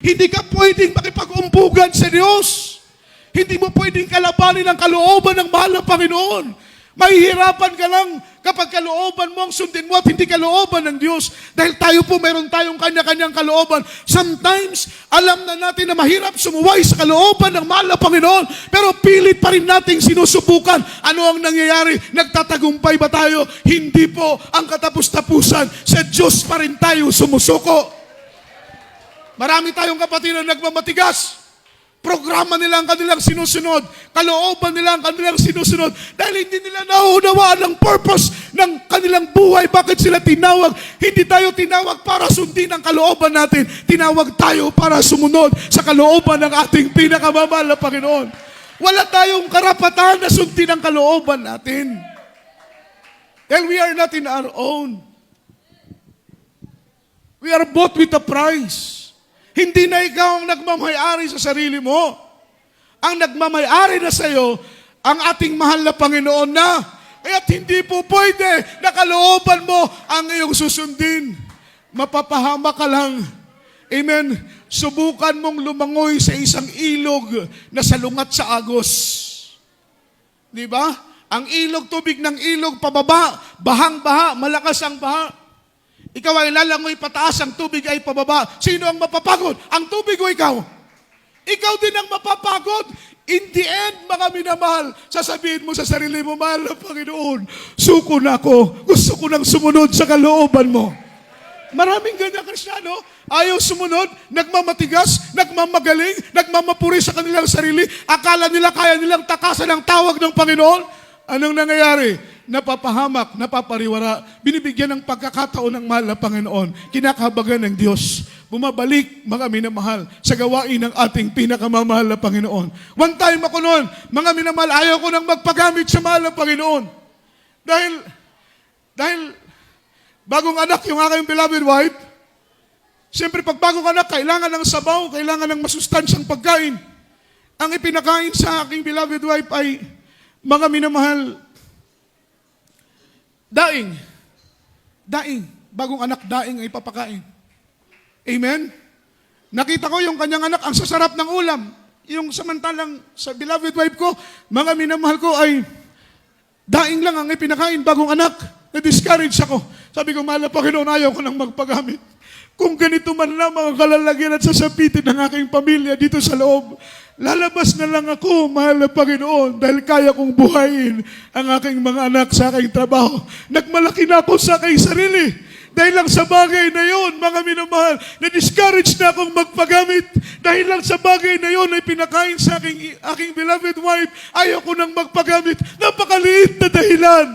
Hindi ka pwedeng makipag-umpugan sa Diyos. Hindi mo pwedeng kalabanin ang kalooban ng mahal na Panginoon. Mahihirapan ka lang kapag kalooban mo ang sundin mo at hindi kalooban ng Diyos. Dahil tayo po, meron tayong kanya-kanyang kalooban. Sometimes, alam na natin na mahirap sumuway sa kalooban ng mahal na Panginoon. Pero pilit pa rin nating sinusubukan. Ano ang nangyayari? Nagtatagumpay ba tayo? Hindi po. Ang katapus-tapusan, sa Diyos pa rin tayo sumusuko. Marami tayong kapatid na nagmamatigas. Programa nila ang kanilang sinusunod. Kalooban nila ang kanilang sinusunod. Dahil hindi nila nauunawaan ang purpose ng kanilang buhay. Bakit sila tinawag? Hindi tayo tinawag para sundin ang kalooban natin. Tinawag tayo para sumunod sa kalooban ng ating pinakamamahal na Panginoon. Wala tayong karapatan na sundin ang kalooban natin. Dahil we are not in our own. We are bought with a price. Hindi na ikaw ang nagmamayari sa sarili mo. Ang nagmamayari na sa iyo, ang ating mahal na Panginoon na. Kaya't hindi po pwede na kalooban mo ang iyong susundin. Mapapahama ka lang. Amen. Subukan mong lumangoy sa isang ilog na salungat sa agos. Di ba? Ang ilog, tubig ng ilog, pababa, bahang-baha, malakas ang baha. Ikaw ay lalangoy pataas, ang tubig ay pababa. Sino ang mapapagod? Ang tubig o ikaw? Ikaw din ang mapapagod. In the end, mga minamahal, sasabihin mo sa sarili mo, mahal na Panginoon, suko na ako. Gusto ko nang sumunod sa kalooban mo. Maraming ganyan Kristiyano, ayaw sumunod, nagmamatigas, nagmamagaling, nagmamapuri sa kanilang sarili. Akala nila kaya nilang takasan ang tawag ng Panginoon. Anong nangyayari? Napapahamak, napapariwara, binibigyan ng pagkakataon ng mahal na Panginoon, kinakahabagan ng Diyos, bumabalik mga minamahal sa gawain ng ating pinakamamahal na Panginoon. One time ako noon, mga minamahal, ayaw ko nang magpagamit sa mahal na Panginoon. Dahil bagong anak yung aking beloved wife, siyempre pag bagong anak, kailangan ng sabaw, kailangan ng masustansyang pagkain. Ang ipinakain sa aking beloved wife ay mga minamahal, daing. Bagong anak, daing ay papakain. Amen? Nakita ko yung kanyang anak, ang sasarap ng ulam. Yung samantalang sa beloved wife ko, mga minamahal ko ay daing lang ang ipinakain, bagong anak. Na-discourage ako. Sabi ko, mahal na Panginoon, ayaw ko nang magpagamit. Kung ganito man lang mga kalalagyan at sasapitin ng aking pamilya dito sa loob, lalabas na lang ako, mahal na Panginoon, dahil kaya kong buhayin ang aking mga anak sa aking trabaho. Nagmalaki na ako sa aking sarili. Dahil lang sa bagay na yon, mga minamahal, na-discourage na akong magpagamit. Dahil lang sa bagay na yon ay pinakain sa aking beloved wife, ayaw ko nang magpagamit. Napakaliit na dahilan.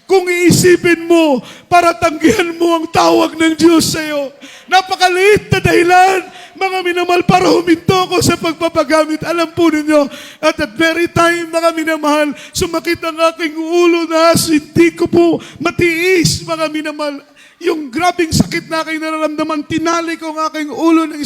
Kung iisipin mo, para tanggihan mo ang tawag ng Diyos sa iyo. Napakaliit na dahilan, mga minamahal, para huminto ako sa pagpapagamit. Alam po ninyo, at that very time, mga minamahal, sumakit ang aking ulo na hindi ko po matiis, mga minamahal. Yung grabing sakit na aking nararamdaman, tinali ko ang aking ulo ng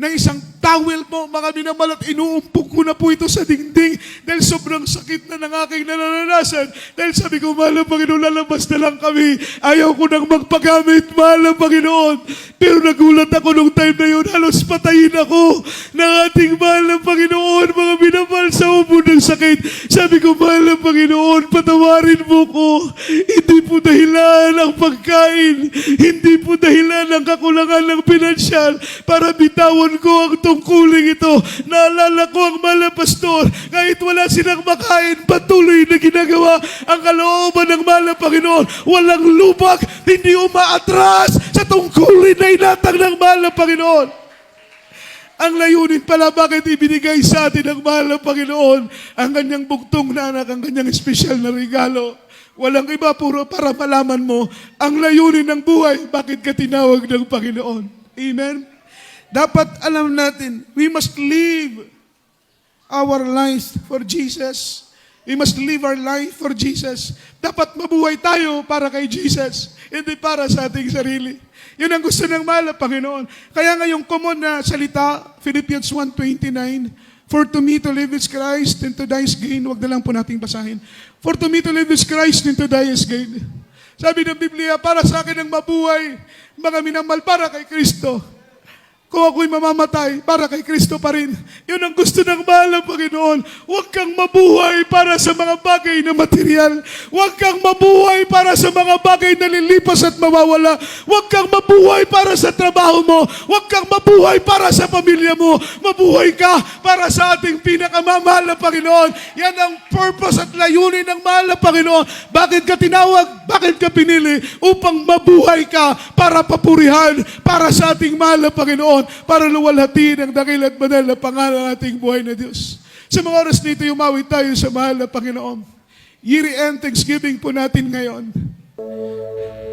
isang towel po, mga minamahal, at inuumpog ko na po ito sa dingding dahil sobrang sakit na ng aking nararanasan. Dahil sabi ko, mahal na Panginoon, lalabas na lang kami. Ayaw ko nang magpagamit, mahal na Panginoon. Pero nagulat ako nung time na yun, halos patayin ako ng ating mahal na Panginoon, mga minamahal, sa ubo ng sakit. Sabi ko, mahal na Panginoon, patawarin mo ko. Hindi po dahilan ang pagkain. Hindi po dahilan ang kakulangan ng pinansyal para bitawan ko ang tungkuling ito. Naalala ko ang mahal na pastor, kahit wala silang makain, patuloy na ginagawa ang kalooban ng mahal na Panginoon. Walang lubak, hindi umaatras sa tungkulin na inatang ng mahal na Panginoon. Ang layunin pala bakit ibinigay sa atin ng mahal na Panginoon ang kanyang bugtong na anak, ang kanyang espesyal na regalo. Walang iba, puro para malaman mo ang layunin ng buhay, bakit ka tinawag ng Panginoon. Amen? Dapat alam natin, we must live our lives for Jesus. We must live our life for Jesus. Dapat mabuhay tayo para kay Jesus, hindi para sa ating sarili. Yun ang gusto ng mahal na Panginoon. Kaya nga yung common na salita, Philippians 1:29, for to me to live is Christ and to die is gain. Huwag na lang po nating basahin. For to me to live is Christ and to die is gain. Sabi ng Biblia, para sa akin ang mabuhay, mga minamahal, para kay Kristo. kung ako'y mamamatay, para kay Kristo pa rin. Yun ang gusto ng mahal na Panginoon. Huwag kang mabuhay para sa mga bagay na material. Huwag kang mabuhay para sa mga bagay na lilipas at mawawala. Huwag kang mabuhay para sa trabaho mo. Huwag kang mabuhay para sa pamilya mo. Mabuhay ka para sa ating pinakamamahal na Panginoon. Yan ang purpose at layunin ng mahal na Panginoon. Bakit ka tinawag? Bakit ka pinili? Upang mabuhay ka para papurihan para sa ating mahal na Panginoon, para luwalhatin ang dakil at banal na pangalan ng ating buhay na Diyos. Sa mga oras nito, umawit tayo sa mahal na Panginoon. Year-end Thanksgiving po natin ngayon.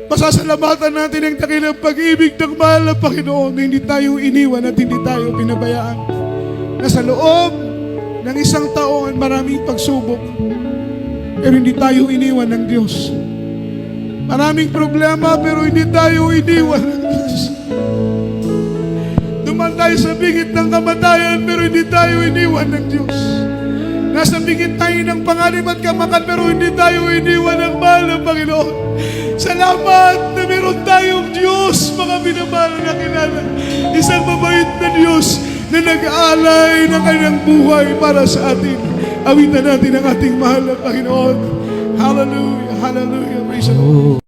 Masasalamatan natin ang dakilang pag-ibig ng mahal na Panginoon na hindi tayo iniwan at hindi tayo pinabayaan. Na sa loob ng isang taon, maraming pagsubok, pero hindi tayo iniwan ng Diyos. Maraming problema, pero hindi tayo iniwan ng Diyos. Duman tayo sa bingit ng kamatayan, pero hindi tayo iniwan ng Diyos. Nasa bingit tayo ng panganib at kamakan, pero hindi tayo iniwan ng mahal ng Panginoon. Salamat na meron tayong Diyos, mga minamahal na kilala. Isang mabait na Diyos na nag-aalay ng kanyang buhay para sa atin. Awitan natin ang ating mahal na Panginoon. Hallelujah, hallelujah, praise the Lord.